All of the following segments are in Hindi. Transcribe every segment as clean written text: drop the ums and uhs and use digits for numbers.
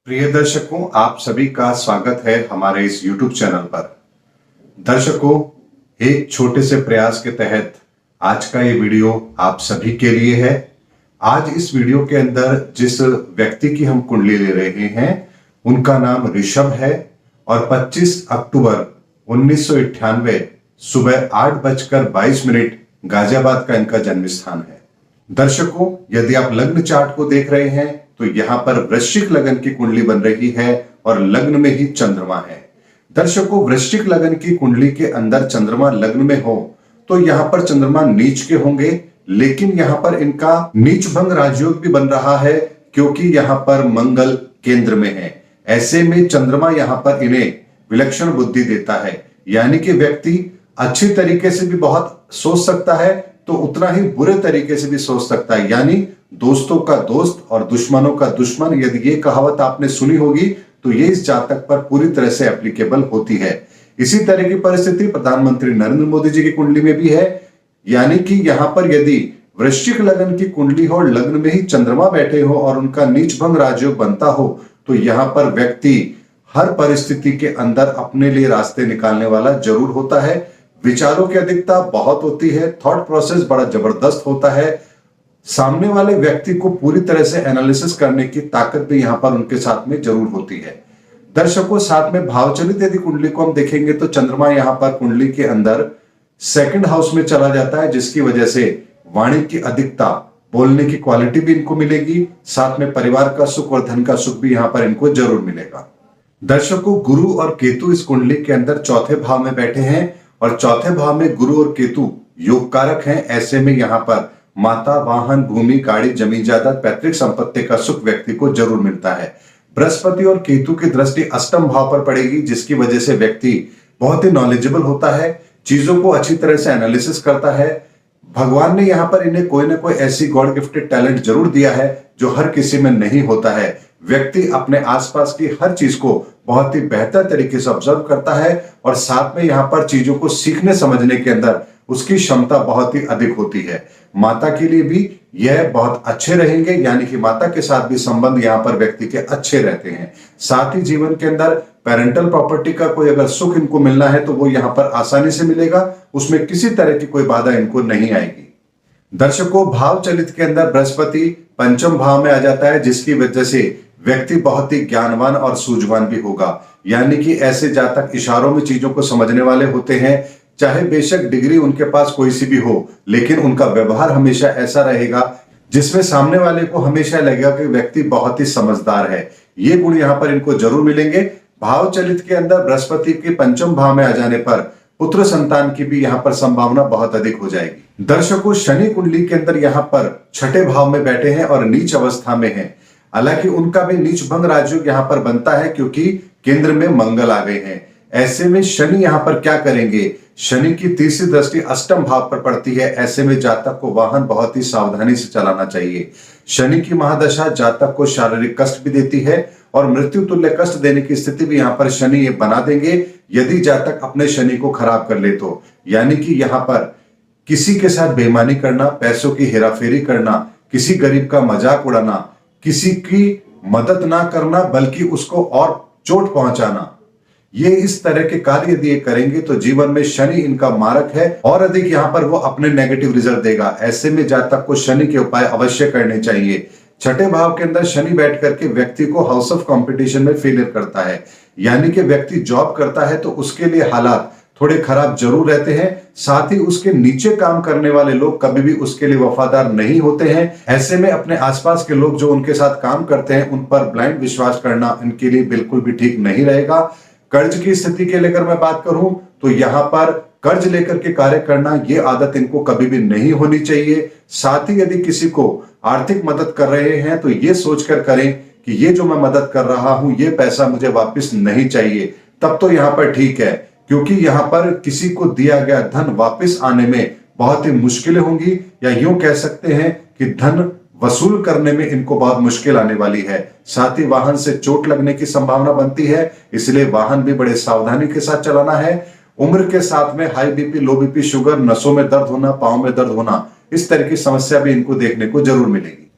प्रिय दर्शकों, आप सभी का स्वागत है हमारे इस YouTube चैनल पर। दर्शकों, एक छोटे से प्रयास के तहत आज का ये वीडियो आप सभी के लिए है। आज इस वीडियो के अंदर जिस व्यक्ति की हम कुंडली ले रहे हैं उनका नाम ऋषभ है और 25 अक्टूबर 1998 सुबह 8:22 गाजियाबाद का इनका जन्म स्थान है। दर्शकों, यदि आप लग्न चार्ट को देख रहे हैं तो यहां पर वृश्चिक लगन की कुंडली बन रही है और लग्न में ही चंद्रमा है। दर्शकों, वृश्चिक लगन की कुंडली के अंदर चंद्रमा लग्न में हो तो यहां पर चंद्रमा नीच के होंगे, लेकिन यहां पर इनका नीच भंग राजयोग भी बन रहा है क्योंकि यहां पर मंगल केंद्र में है। ऐसे में चंद्रमा यहां पर इन्हें विलक्षण बुद्धि देता है, यानी कि व्यक्ति अच्छी तरीके से भी बहुत सोच सकता है तो उतना ही बुरे तरीके से भी सोच सकता है, यानी दोस्तों का दोस्त और दुश्मनों का दुश्मन। यदि ये कहावत आपने सुनी होगी तो ये इस जातक पर पूरी तरह से एप्लीकेबल होती है। इसी तरह की परिस्थिति प्रधानमंत्री नरेंद्र मोदी जी की कुंडली में भी है, यानी कि यहां पर यदि वृश्चिक लगन की कुंडली हो, लग्न में ही चंद्रमा बैठे हो और उनका नीच भंग राजयोग बनता हो तो यहां पर व्यक्ति हर परिस्थिति के अंदर अपने लिए रास्ते निकालने वाला जरूर होता है। विचारों की अधिकता बहुत होती है, थॉट प्रोसेस बड़ा जबरदस्त होता है। सामने वाले व्यक्ति को पूरी तरह से एनालिसिस करने की ताकत भी यहां पर उनके साथ में जरूर होती है। दर्शकों, साथ में भावचलित यदि कुंडली को हम देखेंगे तो चंद्रमा यहां पर कुंडली के अंदर सेकंड हाउस में चला जाता है, जिसकी वजह से वाणी की अधिकता, बोलने की क्वालिटी भी इनको मिलेगी। साथ में परिवार का सुख और धन का सुख भी यहां पर इनको जरूर मिलेगा। दर्शकों, गुरु और केतु इस कुंडली के अंदर चौथे भाव में बैठे हैं और चौथे भाव में गुरु और केतु योग कारक हैं। ऐसे में यहां पर माता, वाहन, भूमि, गाड़ी, जमीन जायदाद, पैतृक संपत्ति का सुख व्यक्ति को जरूर मिलता है। बृहस्पति और केतु की दृष्टि अष्टम भाव पर पड़ेगी, जिसकी वजह से व्यक्ति बहुत ही नॉलेजेबल होता है, चीजों को अच्छी तरह से एनालिसिस करता है। भगवान ने यहां पर इन्हें कोई ना कोई ऐसी गॉड गिफ्टेड टैलेंट जरूर दिया है जो हर किसी में नहीं होता है। व्यक्ति अपने आसपास की हर चीज को बहुत ही बेहतर तरीके से ऑब्जर्व करता है और साथ में यहां पर चीजों को सीखने समझने के अंदर उसकी क्षमता बहुत ही अधिक होती है। माता के लिए भी यह बहुत अच्छे रहेंगे, यानी कि माता के साथ भी संबंध यहां पर व्यक्ति के अच्छे रहते हैं। साथ ही जीवन के अंदर पेरेंटल प्रॉपर्टी का कोई अगर सुख इनको मिलना है तो वो यहां पर आसानी से मिलेगा, उसमें किसी तरह की कोई बाधा इनको नहीं आएगी। दर्शकों, भाव चलित के अंदर बृहस्पति पंचम भाव में आ जाता है, जिसकी वजह से व्यक्ति बहुत ही ज्ञानवान और सूझवान भी होगा, यानी कि ऐसे जातक इशारों में चीजों को समझने वाले होते हैं। चाहे बेशक डिग्री उनके पास कोई सी भी हो, लेकिन उनका व्यवहार हमेशा ऐसा रहेगा जिसमें सामने वाले को हमेशा लगेगा कि व्यक्ति बहुत ही समझदार है। ये गुण यहां पर इनको जरूर मिलेंगे। भाव चलित के अंदर बृहस्पति के पंचम भाव में आ जाने पर पुत्र संतान की भी यहां पर संभावना बहुत अधिक हो जाएगी। दर्शकों, शनि कुंडली के अंदर यहां पर छठे भाव में बैठे हैं और नीच अवस्था में हैं। हालांकि उनका भी नीच भंग राजयोग यहां पर बनता है क्योंकि केंद्र में मंगल आ गए हैं। ऐसे में शनि यहां पर क्या करेंगे? शनि की तीसरी दृष्टि अष्टम भाव पर पड़ती है। ऐसे में जातक को वाहन बहुत ही सावधानी से चलाना चाहिए। शनि की महादशा जातक को शारीरिक कष्ट भी देती है और मृत्यु तुल्य कष्ट देने की स्थिति भी यहां पर शनि ये बना देंगे यदि जातक अपने शनि को खराब कर ले तो। यानी कि यहां पर किसी के साथ बेईमानी करना, पैसों की हेराफेरी करना, किसी गरीब का मजाक उड़ाना, किसी की मदद ना करना बल्कि उसको और चोट पहुंचाना, ये इस तरह के कार्य यदि ये करेंगे तो जीवन में शनि इनका मारक है और अधिक यहां पर वो अपने नेगेटिव रिजल्ट देगा। ऐसे में जातक को शनि के उपाय अवश्य करने चाहिए। छठे भाव के अंदर शनि बैठ करके व्यक्ति को हाउस ऑफ कंपटीशन में फेलियर करता है, यानी कि व्यक्ति जॉब करता है तो उसके लिए हालात थोड़े खराब जरूर रहते हैं। साथ ही उसके नीचे काम करने वाले लोग कभी भी उसके लिए वफादार नहीं होते हैं। ऐसे में अपने आसपास के लोग जो उनके साथ काम करते हैं उन पर ब्लाइंड विश्वास करना इनके लिए बिल्कुल भी ठीक नहीं रहेगा। कर्ज की स्थिति के लेकर मैं बात करूं तो यहां पर कर्ज लेकर के कार्य करना ये आदत इनको कभी भी नहीं होनी चाहिए। साथ ही यदि किसी को आर्थिक मदद कर रहे हैं तो ये सोचकर करें कि ये जो मैं मदद कर रहा हूं ये पैसा मुझे वापस नहीं चाहिए, तब तो यहां पर ठीक है, क्योंकि यहां पर किसी को दिया गया धन वापस आने में बहुत ही मुश्किलें होंगी, या यूं कह सकते हैं कि धन वसूल करने में इनको बहुत मुश्किल आने वाली है। साथ ही वाहन से चोट लगने की संभावना बनती है, इसलिए वाहन भी बड़े सावधानी के साथ चलाना है। उम्र के साथ में हाई बीपी, लो बीपी, शुगर, नसों में दर्द होना, पांव में दर्द होना, इस तरह की समस्या भी इनको देखने को जरूर मिलेगी।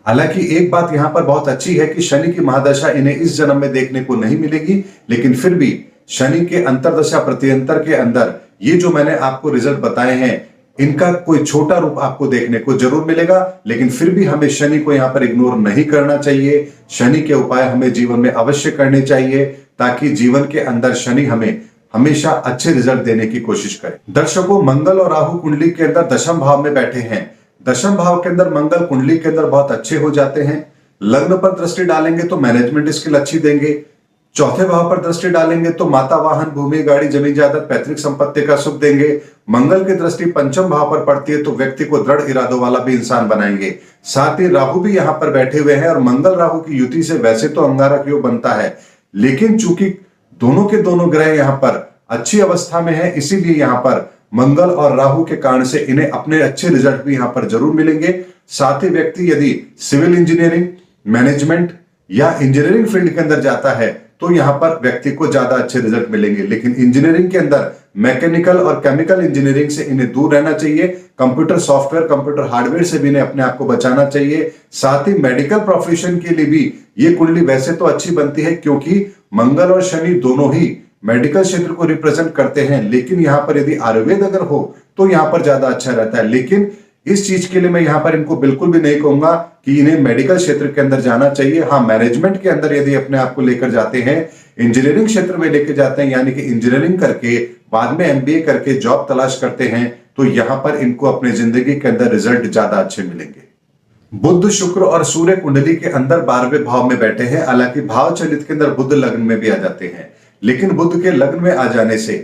हालांकि एक बात यहां पर बहुत अच्छी है कि शनि की महादशा इन्हें इस जन्म में देखने को नहीं मिलेगी, लेकिन फिर भी शनि के अंतरदशा प्रत्यंतर के अंदर ये जो मैंने आपको रिजल्ट बताए हैं इनका कोई छोटा रूप आपको देखने को जरूर मिलेगा। लेकिन फिर भी हमें शनि को यहां पर इग्नोर नहीं करना चाहिए। शनि के उपाय हमें जीवन में अवश्य करने चाहिए ताकि जीवन के अंदर शनि हमें हमेशा अच्छे रिजल्ट देने की कोशिश करे। दर्शकों, मंगल और राहु कुंडली के अंदर दशम भाव में बैठे हैं। दशम भाव के अंदर मंगल कुंडली के अंदर बहुत अच्छे हो जाते हैं। लग्न पर दृष्टि डालेंगे तो मैनेजमेंट स्किल अच्छी देंगे। चौथे भाव पर दृष्टि डालेंगे तो माता, वाहन, भूमि, गाड़ी, जमीन जायदाद, पैतृक संपत्ति का सुख देंगे। मंगल की दृष्टि पंचम भाव पर पड़ती है तो व्यक्ति को दृढ़ इरादों वाला भी इंसान बनाएंगे। साथ ही राहु भी यहां पर बैठे हुए हैं और मंगल राहु की युति से वैसे तो अंगारक योग बनता है, लेकिन चूंकि दोनों के दोनों ग्रह यहां पर अच्छी अवस्था में है, इसीलिए यहां पर मंगल और राहु के कारण से इन्हें अपने अच्छे रिजल्ट भी यहां पर जरूर मिलेंगे। साथ ही व्यक्ति यदि सिविल इंजीनियरिंग, मैनेजमेंट या इंजीनियरिंग फील्ड के अंदर जाता है तो यहां पर व्यक्ति को ज्यादा अच्छे रिजल्ट मिलेंगे। लेकिन इंजीनियरिंग के अंदर मैकेनिकल और केमिकल इंजीनियरिंग से इन्हें दूर रहना चाहिए। कंप्यूटर सॉफ्टवेयर, कंप्यूटर हार्डवेयर से भी इन्हें अपने आप को बचाना चाहिए। साथ ही मेडिकल प्रोफेशन के लिए भी ये कुंडली वैसे तो अच्छी बनती है क्योंकि मंगल और शनि दोनों ही मेडिकल क्षेत्र को रिप्रेजेंट करते हैं, लेकिन यहां पर यदि आयुर्वेद अगर हो तो यहां पर ज्यादा अच्छा रहता है। लेकिन इस चीज के लिए मैं यहां पर इनको बिल्कुल भी नहीं कहूंगा कि इन्हें मेडिकल क्षेत्र के अंदर जाना चाहिए। हाँ, मैनेजमेंट के अंदर यदि अपने आप को लेकर जाते हैं, इंजीनियरिंग क्षेत्र में लेकर जाते हैं, यानी कि इंजीनियरिंग करके बाद में एमबीए करके जॉब तलाश करते हैं, तो यहां पर इनको अपने जिंदगी के अंदर रिजल्ट ज्यादा अच्छे मिलेंगे। बुध, शुक्र और सूर्य कुंडली के अंदर 12वें भाव में बैठे हैं। हालांकि भाव चलित के अंदर बुध लग्न में भी आ जाते हैं, लेकिन बुध के लग्न में आ जाने से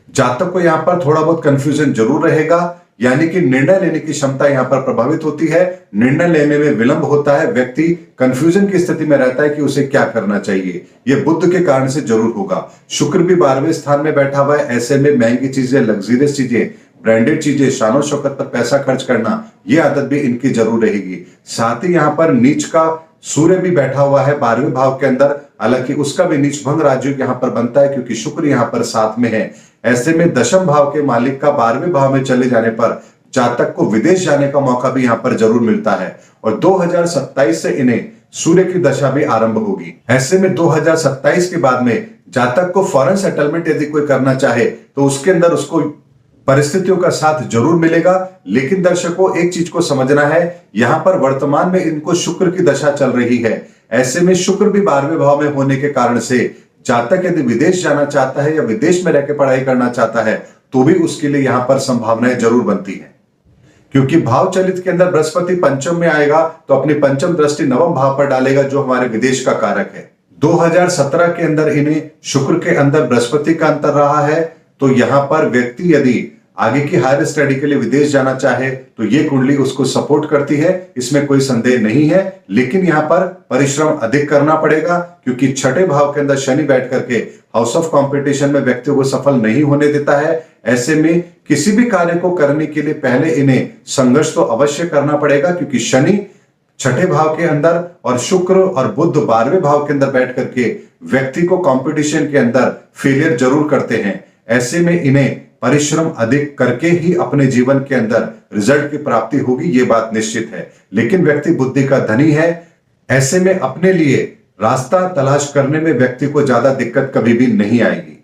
जातक को यहां पर थोड़ा बहुत कंफ्यूजन जरूर रहेगा, यानी कि निर्णय लेने की क्षमता यहां पर प्रभावित होती है। निर्णय लेने में विलंब होता है, व्यक्ति कंफ्यूजन की स्थिति में रहता है कि उसे क्या करना चाहिए। यह बुध के कारण से जरूर होगा। शुक्र भी 12वें स्थान में बैठा हुआ है, ऐसे में महंगी चीजें, लग्जरियस चीजें, ब्रांडेड चीजें, शानो शौकत पर पैसा खर्च करना, यह आदत भी इनकी जरूर रहेगी। साथ ही यहां पर नीच का सूर्य भी बैठा हुआ है 12वें भाव के अंदर, हालांकि उसका भी नीच भंग राजयोग यहां पर बनता है क्योंकि शुक्र यहां पर साथ में है। ऐसे में दशम भाव के मालिक का 12वें भाव में चले जाने पर जातक को विदेश जाने का मौका भी यहां पर जरूर मिलता है और 2027 से इन्हें सूर्य की दशा भी आरंभ होगी। ऐसे में 2027 के बाद में जातक को फॉरेन सेटलमेंट यदि कोई करना चाहे तो उसके अंदर उसको परिस्थितियों का साथ जरूर मिलेगा। लेकिन दर्शकों, एक चीज को समझना है, यहां पर वर्तमान में इनको शुक्र की दशा चल रही है। ऐसे में शुक्र भी 12वें भाव में होने के कारण से जातक यदि विदेश जाना चाहता है या विदेश में रहकर पढ़ाई करना चाहता है तो भी उसके लिए यहां पर संभावनाएं जरूर बनती हैं, क्योंकि भाव चलित के अंदर बृहस्पति पंचम में आएगा तो अपनी पंचम दृष्टि नवम भाव पर डालेगा जो हमारे विदेश का कारक है। 2017 के अंदर इन्हें शुक्र के अंदर बृहस्पति का अंतर रहा है, तो यहां पर व्यक्ति यदि आगे की हायर स्टडी के लिए विदेश जाना चाहे तो ये कुंडली उसको सपोर्ट करती है, इसमें कोई संदेह नहीं है। लेकिन यहां पर परिश्रम अधिक करना पड़ेगा क्योंकि छठे भाव के अंदर शनि बैठ करके हाउस ऑफ कंपटीशन में व्यक्तियों को सफल नहीं होने देता है। ऐसे में किसी भी कार्य को करने के लिए पहले इन्हें संघर्ष तो अवश्य करना पड़ेगा, क्योंकि शनि छठे भाव के अंदर और शुक्र और बुध 12वें भाव के अंदर बैठ करके व्यक्ति को कंपटीशन के अंदर फेलियर जरूर करते हैं। ऐसे में इन्हें परिश्रम अधिक करके ही अपने जीवन के अंदर रिजल्ट की प्राप्ति होगी, ये बात निश्चित है। लेकिन व्यक्ति बुद्धि का धनी है, ऐसे में अपने लिए रास्ता तलाश करने में व्यक्ति को ज्यादा दिक्कत कभी भी नहीं आएगी।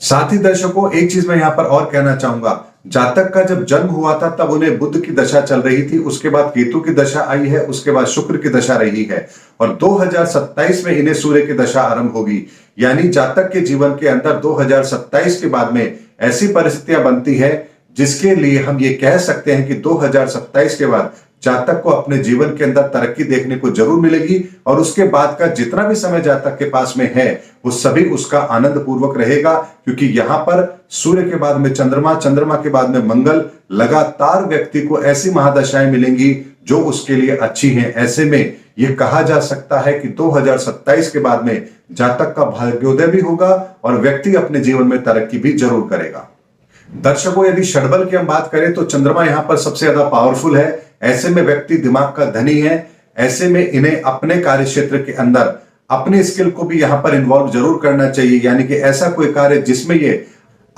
साथ ही दर्शकों, एक चीज मैं यहां पर और कहना चाहूंगा, जातक का जब जन्म हुआ था तब उन्हें बुध की दशा चल रही थी, उसके बाद केतु की दशा आई है, उसके बाद शुक्र की दशा रही है और 2027 में इन्हें सूर्य की दशा आरंभ होगी। यानी जातक के जीवन के अंदर 2027 के बाद में ऐसी परिस्थितियां बनती है जिसके लिए हम ये कह सकते हैं कि 2027 के बाद जातक को अपने जीवन के अंदर तरक्की देखने को जरूर मिलेगी और उसके बाद का जितना भी समय जातक के पास में है वो सभी उसका आनंद पूर्वक रहेगा, क्योंकि यहां पर सूर्य के बाद में चंद्रमा, चंद्रमा के बाद में मंगल, लगातार व्यक्ति को ऐसी महादशाएं मिलेंगी जो उसके लिए अच्छी हैं। ऐसे में यह कहा जा सकता है कि 2027 के बाद में जातक का भाग्योदय भी होगा और व्यक्ति अपने जीवन में तरक्की भी जरूर करेगा। दर्शकों, यदि षड्बल की हम बात करें तो चंद्रमा यहां पर सबसे ज्यादा पावरफुल है। ऐसे में व्यक्ति दिमाग का धनी है, ऐसे में इन्हें अपने कार्य क्षेत्र के अंदर अपने स्किल को भी यहां पर इन्वॉल्व जरूर करना चाहिए, यानी कि ऐसा कोई कार्य जिसमें ये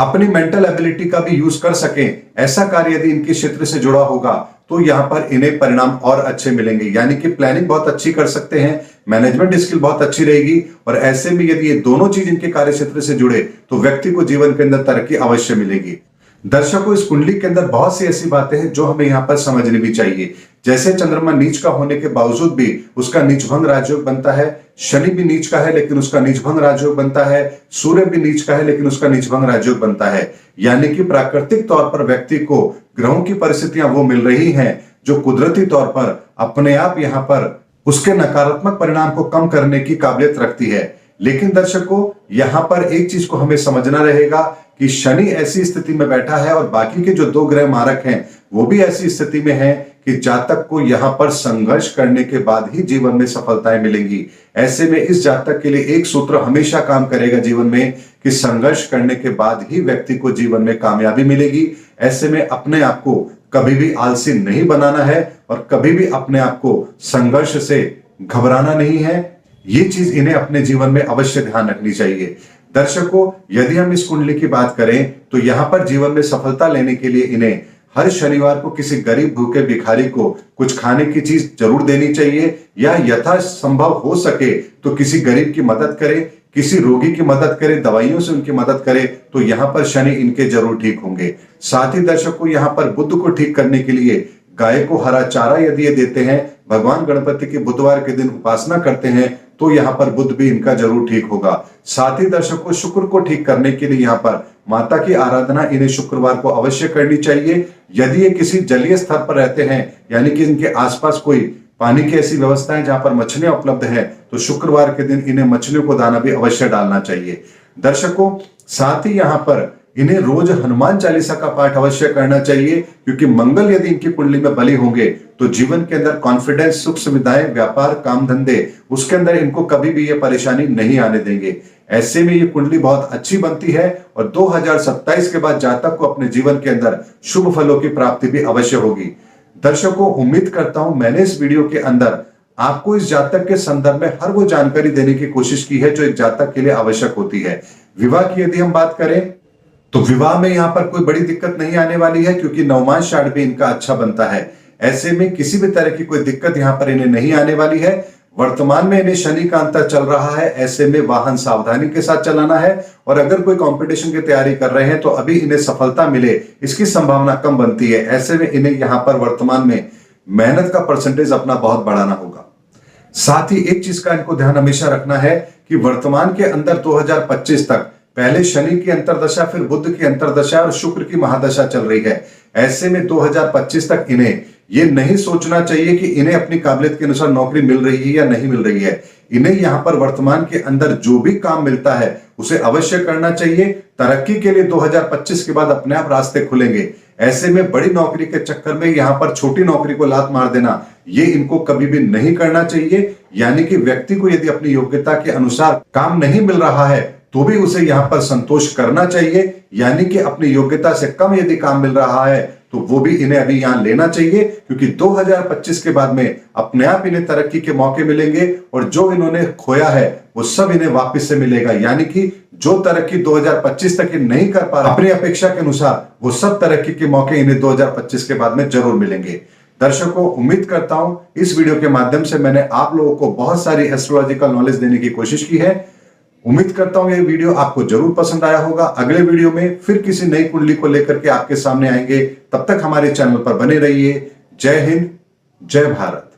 अपनी मेंटल एबिलिटी का भी यूज कर सकें, ऐसा कार्य यदि इनके क्षेत्र से जुड़ा होगा तो यहां पर इन्हें परिणाम और अच्छे मिलेंगे। यानी कि प्लानिंग बहुत अच्छी कर सकते हैं, मैनेजमेंट स्किल बहुत अच्छी रहेगी, और ऐसे में यदि ये दोनों चीज इनके कार्य क्षेत्र से जुड़े तो व्यक्ति को जीवन के अंदर तरक्की अवश्य मिलेगी। दर्शकों, इस कुंडली के अंदर बहुत सी ऐसी बातें हैं जो हमें यहाँ पर समझनी भी चाहिए। जैसे चंद्रमा नीच का होने के बावजूद भी उसका नीचभंग राजयोग बनता है, शनि भी नीच का है लेकिन उसका नीचभंग राजयोग बनता है, सूर्य भी नीच का है लेकिन उसका नीचभंग राजयोग बनता है। यानी कि प्राकृतिक तौर पर व्यक्ति को ग्रहों की परिस्थितियां वो मिल रही हैं जो कुदरती तौर पर अपने आप यहाँ पर उसके नकारात्मक परिणाम को कम करने की काबिलियत रखती है। लेकिन दर्शकों, यहां पर एक चीज को हमें समझना रहेगा कि शनि ऐसी स्थिति में बैठा है और बाकी के जो दो ग्रह मारक हैं वो भी ऐसी स्थिति में हैं कि जातक को यहां पर संघर्ष करने के बाद ही जीवन में सफलताएं मिलेंगी। ऐसे में इस जातक के लिए एक सूत्र हमेशा काम करेगा जीवन में कि संघर्ष करने के बाद ही व्यक्ति को जीवन में कामयाबी मिलेगी। ऐसे में अपने आप को कभी भी आलसी नहीं बनाना है और कभी भी अपने आप को संघर्ष से घबराना नहीं है। ये चीज इन्हें अपने जीवन में अवश्य ध्यान रखनी चाहिए। दर्शकों, यदि हम इस कुंडली की बात करें तो यहां पर जीवन में सफलता लेने के लिए इन्हें हर शनिवार को किसी गरीब भूखे भिखारी को कुछ खाने की चीज जरूर देनी चाहिए, या यथासंभव हो सके तो किसी गरीब की मदद करें, किसी रोगी की मदद करें, दवाइयों से उनकी मदद करें, तो यहां पर शनि इनके जरूर ठीक होंगे। साथ ही दर्शकों, यहां पर बुध को ठीक करने के लिए गाय को हरा चारा यदि ये देते हैं, भगवान गणपति की बुधवार के दिन उपासना करते हैं, तो यहां पर बुध भी इनका जरूर ठीक होगा। साथ ही दर्शकों, शुक्र को ठीक करने के लिए यहां पर माता की आराधना इन्हें शुक्रवार को अवश्य करनी चाहिए। यदि ये किसी जलीय स्तर पर रहते हैं, यानी कि इनके आसपास कोई पानी की ऐसी व्यवस्था है जहां पर मछलियां उपलब्ध है, तो शुक्रवार के दिन इन्हें मछलियों को दाना भी अवश्य डालना चाहिए। दर्शकों, साथ ही यहां पर इन्हें रोज हनुमान चालीसा का पाठ अवश्य करना चाहिए, क्योंकि मंगल यदि इनकी कुंडली में बली होंगे तो जीवन के अंदर कॉन्फिडेंस, सुख सुविधाएं, व्यापार, काम धंधे, उसके अंदर इनको कभी भी ये परेशानी नहीं आने देंगे। ऐसे में ये कुंडली बहुत अच्छी बनती है और 2027 के बाद जातक को अपने जीवन के अंदर शुभ फलों की प्राप्ति भी अवश्य होगी। दर्शकों, उम्मीद करता हूं मैंने इस वीडियो के अंदर आपको इस जातक के संदर्भ में हर वो जानकारी देने की कोशिश की है जो एक जातक के लिए आवश्यक होती है। विवाह की यदि हम बात करें तो विवाह में यहां पर कोई बड़ी दिक्कत नहीं आने वाली है, क्योंकि नवमांश चार्ट भी इनका अच्छा बनता है। ऐसे में किसी भी तरह की कोई दिक्कत यहां पर इन्हें नहीं आने वाली है। वर्तमान में इन्हें शनि का अंतर चल रहा है, ऐसे में वाहन सावधानी के साथ चलाना है, और अगर कोई कंपटीशन की तैयारी कर रहे हैं तो अभी इन्हें सफलता मिले इसकी संभावना कम बनती है। ऐसे में इन्हें यहां पर वर्तमान में मेहनत का परसेंटेज अपना बहुत बढ़ाना होगा। साथ ही एक चीज का इनको ध्यान हमेशा रखना है कि वर्तमान के अंदर 2025 तक पहले शनि की अंतरदशा, फिर बुध की अंतरदशा और शुक्र की महादशा चल रही है। ऐसे में 2025 तक इन्हें ये नहीं सोचना चाहिए कि इन्हें अपनी काबिलियत के अनुसार नौकरी मिल रही है या नहीं मिल रही है। इन्हें यहां पर वर्तमान के अंदर जो भी काम मिलता है उसे अवश्य करना चाहिए। तरक्की के लिए 2025 के बाद अपने आप रास्ते खुलेंगे। ऐसे में बड़ी नौकरी के चक्कर में यहां पर छोटी नौकरी को लात मार देना, ये इनको कभी भी नहीं करना चाहिए। यानी कि व्यक्ति को यदि अपनी योग्यता के अनुसार काम नहीं मिल रहा है तो भी उसे यहां पर संतोष करना चाहिए। यानी कि अपनी योग्यता से कम यदि काम मिल रहा है तो वो भी इन्हें अभी यहां लेना चाहिए, क्योंकि 2025 के बाद में अपने आप इन्हें तरक्की के मौके मिलेंगे और जो इन्होंने खोया है वो सब इन्हें वापस से मिलेगा। यानी कि जो तरक्की 2025 तक नहीं कर पा रहे अपनी अपेक्षा के अनुसार, वो सब तरक्की के मौके इन्हें 2025 के बाद में जरूर मिलेंगे। दर्शकों, उम्मीद करता हूं इस वीडियो के माध्यम से मैंने आप लोगों को बहुत सारी एस्ट्रोलॉजिकल नॉलेज देने की कोशिश की है। उम्मीद करता हूं ये वीडियो आपको जरूर पसंद आया होगा। अगले वीडियो में फिर किसी नई कुंडली को लेकर के आपके सामने आएंगे। तब तक हमारे चैनल पर बने रहिए। जय हिंद, जय भारत।